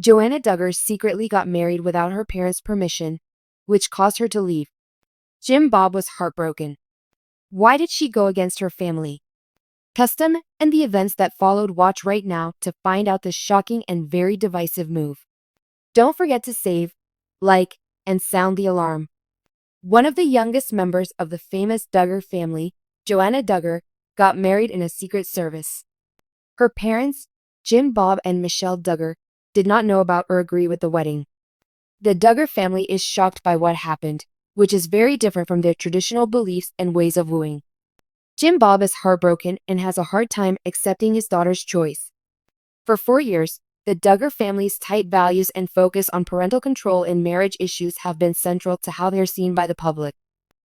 Johannah Duggar secretly got married without her parents' permission, which caused her to leave. Bob was heartbroken. Why did she go against her family? Custom and the events that followed. Watch right now to find out this shocking and very divisive move. Don't forget to save, like, and sound the alarm. One of the youngest members of the famous Duggar family, Johannah Duggar, got married in a secret service. Her parents, Bob and Michelle Duggar, did not know about or agree with the wedding. The Duggar family is shocked by what happened, which is very different from their traditional beliefs and ways of wooing. Bob is heartbroken and has a hard time accepting his daughter's choice. For 4 years, the Duggar family's tight values and focus on parental control in marriage issues have been central to how they are seen by the public.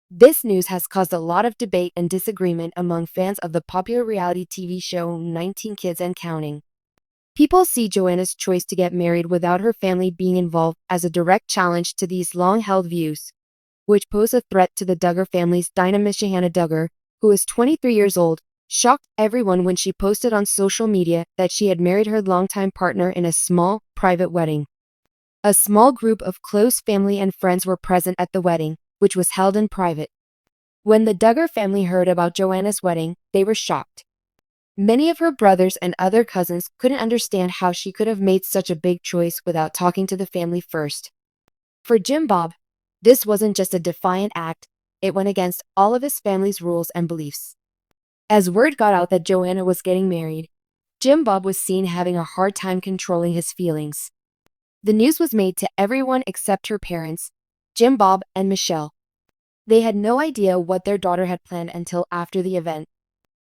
This news has caused a lot of debate and disagreement among fans of the popular reality TV show 19 Kids and Counting. People see Johannah's choice to get married without her family being involved as a direct challenge to these long-held views, which pose a threat to the Duggar family's dynamic. Johannah Duggar, who is 23 years old, shocked everyone when she posted on social media that she had married her longtime partner in a small, private wedding. A small group of close family and friends were present at the wedding, which was held in private. When the Duggar family heard about Johannah's wedding, they were shocked. Many of her brothers and other cousins couldn't understand how she could have made such a big choice without talking to the family first. For Bob, this wasn't just a defiant act, it went against all of his family's rules and beliefs. As word got out that Johannah was getting married, Bob was seen having a hard time controlling his feelings. The news was made to everyone except her parents, Bob and Michelle. They had no idea what their daughter had planned until after the event.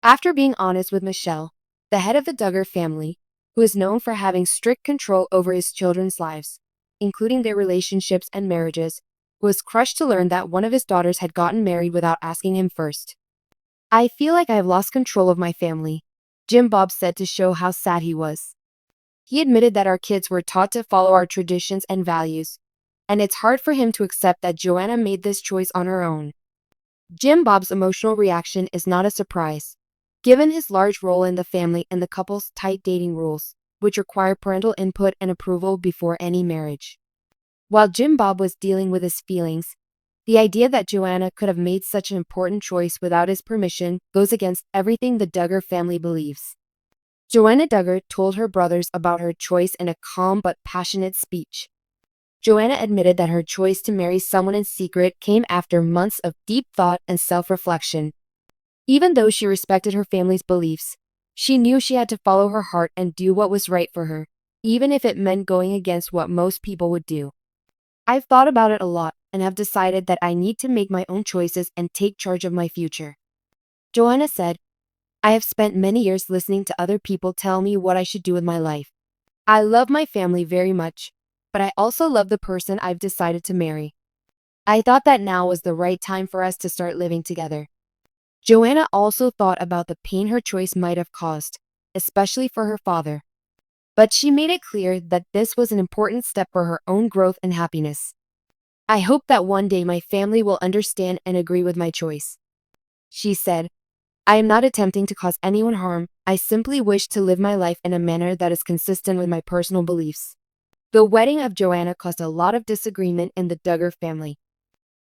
After being honest with Michelle, the head of the Duggar family, who is known for having strict control over his children's lives, including their relationships and marriages, was crushed to learn that one of his daughters had gotten married without asking him first. "I feel like I have lost control of my family," Bob said to show how sad he was. He admitted that our kids were taught to follow our traditions and values, and it's hard for him to accept that Johannah made this choice on her own. Bob's emotional reaction is not a surprise, given his large role in the family and the couple's tight dating rules, which require parental input and approval before any marriage. While Bob was dealing with his feelings, the idea that Johannah could have made such an important choice without his permission goes against everything the Duggar family believes. Johannah Duggar told her brothers about her choice in a calm but passionate speech. Johannah admitted that her choice to marry someone in secret came after months of deep thought and self-reflection. Even though she respected her family's beliefs, she knew she had to follow her heart and do what was right for her, even if it meant going against what most people would do. "I've thought about it a lot and have decided that I need to make my own choices and take charge of my future," Johannah said. "I have spent many years listening to other people tell me what I should do with my life. I love my family very much, but I also love the person I've decided to marry. I thought that now was the right time for us to start living together." Johannah also thought about the pain her choice might have caused, especially for her father. But she made it clear that this was an important step for her own growth and happiness. "I hope that one day my family will understand and agree with my choice," she said. "I am not attempting to cause anyone harm, I simply wish to live my life in a manner that is consistent with my personal beliefs." The wedding of Johannah caused a lot of disagreement in the Duggar family.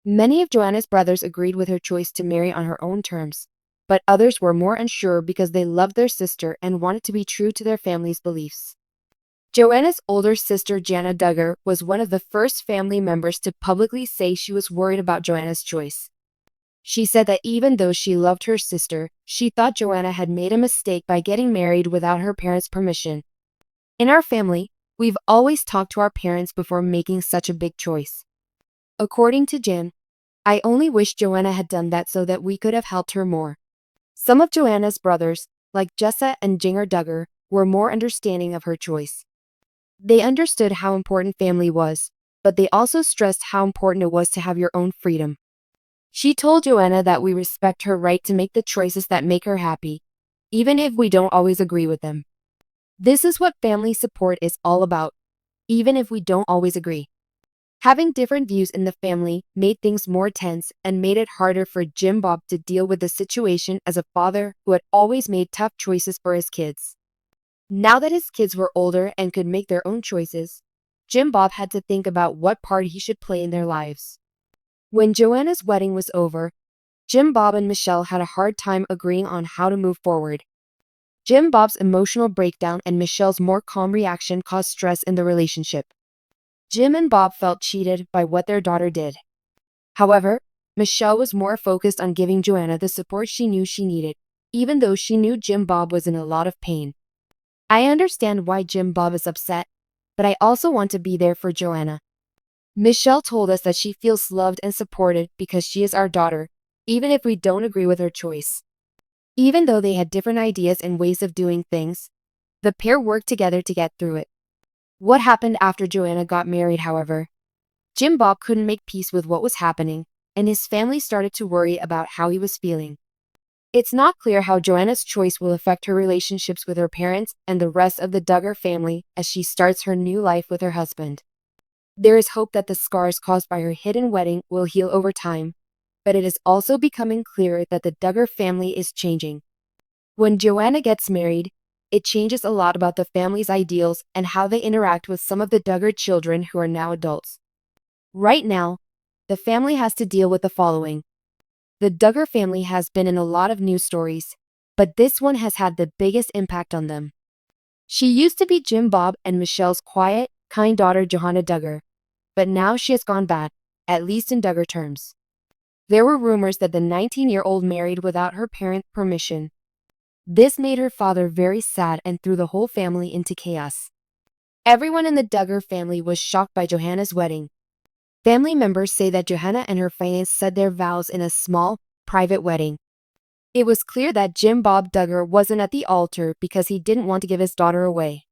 Many of Johannah's brothers agreed with her choice to marry on her own terms, but others were more unsure because they loved their sister and wanted to be true to their family's beliefs. Johannah's older sister Johannah Duggar was one of the first family members to publicly say she was worried about Johannah's choice. She said that even though she loved her sister, she thought Johannah had made a mistake by getting married without her parents' permission. "In our family, we've always talked to our parents before making such a big choice," according to Jen. "I only wish Johannah had done that so that we could have helped her more." Some of Johannah's brothers, like Jessa and Jinger Duggar, were more understanding of her choice. They understood how important family was, but they also stressed how important it was to have your own freedom. She told Johannah that we respect her right to make the choices that make her happy, even if we don't always agree with them. This is what family support is all about, even if we don't always agree. Having different views in the family made things more tense and made it harder for Bob to deal with the situation as a father who had always made tough choices for his kids. Now that his kids were older and could make their own choices, Jim Bob had to think about what part he should play in their lives. When Joanna's wedding was over, Jim Bob and Michelle had a hard time agreeing on how to move forward. Jim Bob's emotional breakdown and Michelle's more calm reaction caused stress in the relationship. Jim and Bob felt cheated by what their daughter did. However, Michelle was more focused on giving Joanna the support she knew she needed, even though she knew Jim Bob was in a lot of pain. I understand why Jim Bob is upset, but I also want to be there for Joanna. Michelle told us that she feels loved and supported because she is our daughter, even if we don't agree with her choice. Even though they had different ideas and ways of doing things, the pair worked together to get through it. What happened after Joanna got married, however? Jim Bob couldn't make peace with what was happening, and his family started to worry about how he was feeling. It's not clear how Joanna's choice will affect her relationships with her parents and the rest of the Duggar family as she starts her new life with her husband. There is hope that the scars caused by her hidden wedding will heal over time, but it is also becoming clear that the Duggar family is changing. When Joanna gets married, it changes a lot about the family's ideals and how they interact with some of the Duggar children who are now adults. Right now, the family has to deal with the following. The Duggar family has been in a lot of news stories, but this one has had the biggest impact on them. She used to be Jim Bob and Michelle's quiet, kind daughter Johannah Duggar, but now she has gone bad, at least in Duggar terms. There were rumors that the 19-year-old married without her parents' permission. This made her father very sad and threw the whole family into chaos. Everyone in the Duggar family was shocked by Johanna's wedding. Family members say that Johanna and her fiancé said their vows in a small, private wedding. It was clear that Jim Bob Duggar wasn't at the altar because he didn't want to give his daughter away.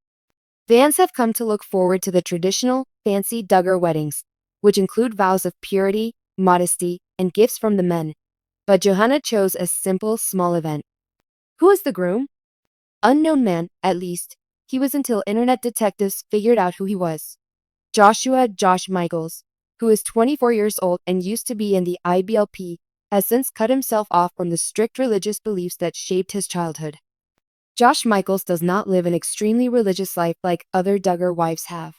Fans have come to look forward to the traditional, fancy Duggar weddings, which include vows of purity, modesty, and gifts from the men. But Johanna chose a simple, small event. Who is the groom? Unknown man, at least. He was until internet detectives figured out who he was. Josh Michaels, who is 24 years old and used to be in the IBLP, has since cut himself off from the strict religious beliefs that shaped his childhood. Josh Michaels does not live an extremely religious life like other Duggar wives have.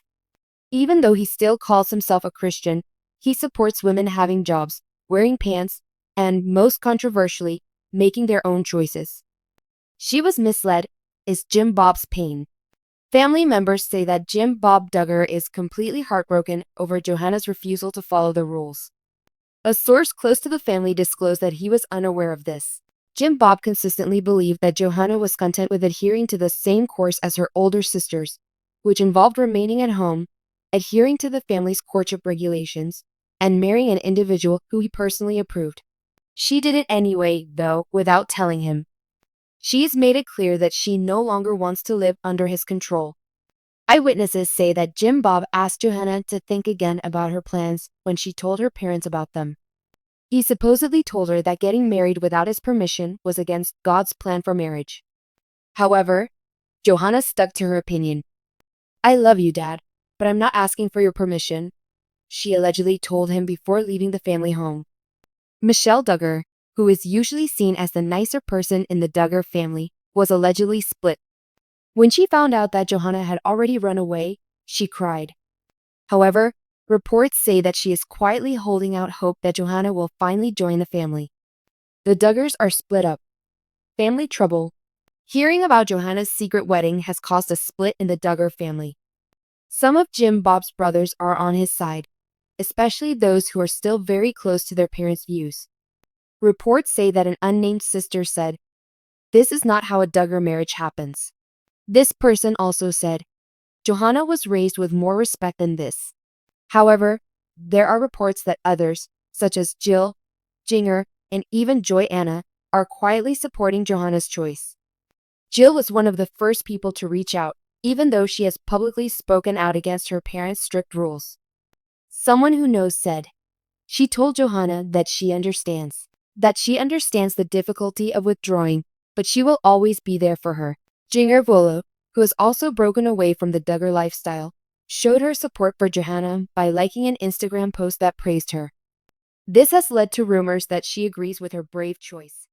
Even though he still calls himself a Christian, he supports women having jobs, wearing pants, and, most controversially, making their own choices. She was misled, is Jim Bob's pain. Family members say that Jim Bob Duggar is completely heartbroken over Johanna's refusal to follow the rules. A source close to the family disclosed that he was unaware of this. Jim Bob consistently believed that Johanna was content with adhering to the same course as her older sisters, which involved remaining at home, adhering to the family's courtship regulations, and marrying an individual who he personally approved. She did it anyway, though, without telling him. She's made it clear that she no longer wants to live under his control. Eyewitnesses say that Jim Bob asked Johanna to think again about her plans when she told her parents about them. He supposedly told her that getting married without his permission was against God's plan for marriage. However, Johanna stuck to her opinion. "I love you, Dad, but I'm not asking for your permission," she allegedly told him before leaving the family home. Michelle Duggar, who is usually seen as the nicer person in the Duggar family, was allegedly split. When she found out that Johanna had already run away, she cried. However, reports say that she is quietly holding out hope that Johanna will finally join the family. The Duggars are split up. Family trouble. Hearing about Johanna's secret wedding has caused a split in the Duggar family. Some of Jim Bob's brothers are on his side, especially those who are still very close to their parents' views. Reports say that an unnamed sister said, "This is not how a Duggar marriage happens." This person also said, "Johanna was raised with more respect than this." However, there are reports that others, such as Jill, Jinger, and even Joanna, are quietly supporting Johanna's choice. Jill was one of the first people to reach out, even though she has publicly spoken out against her parents' strict rules. Someone who knows said, she told Johanna that she understands the difficulty of withdrawing, but she will always be there for her. Jinger Vuolo, who has also broken away from the Duggar lifestyle, showed her support for Johanna by liking an Instagram post that praised her. This has led to rumors that she agrees with her brave choice.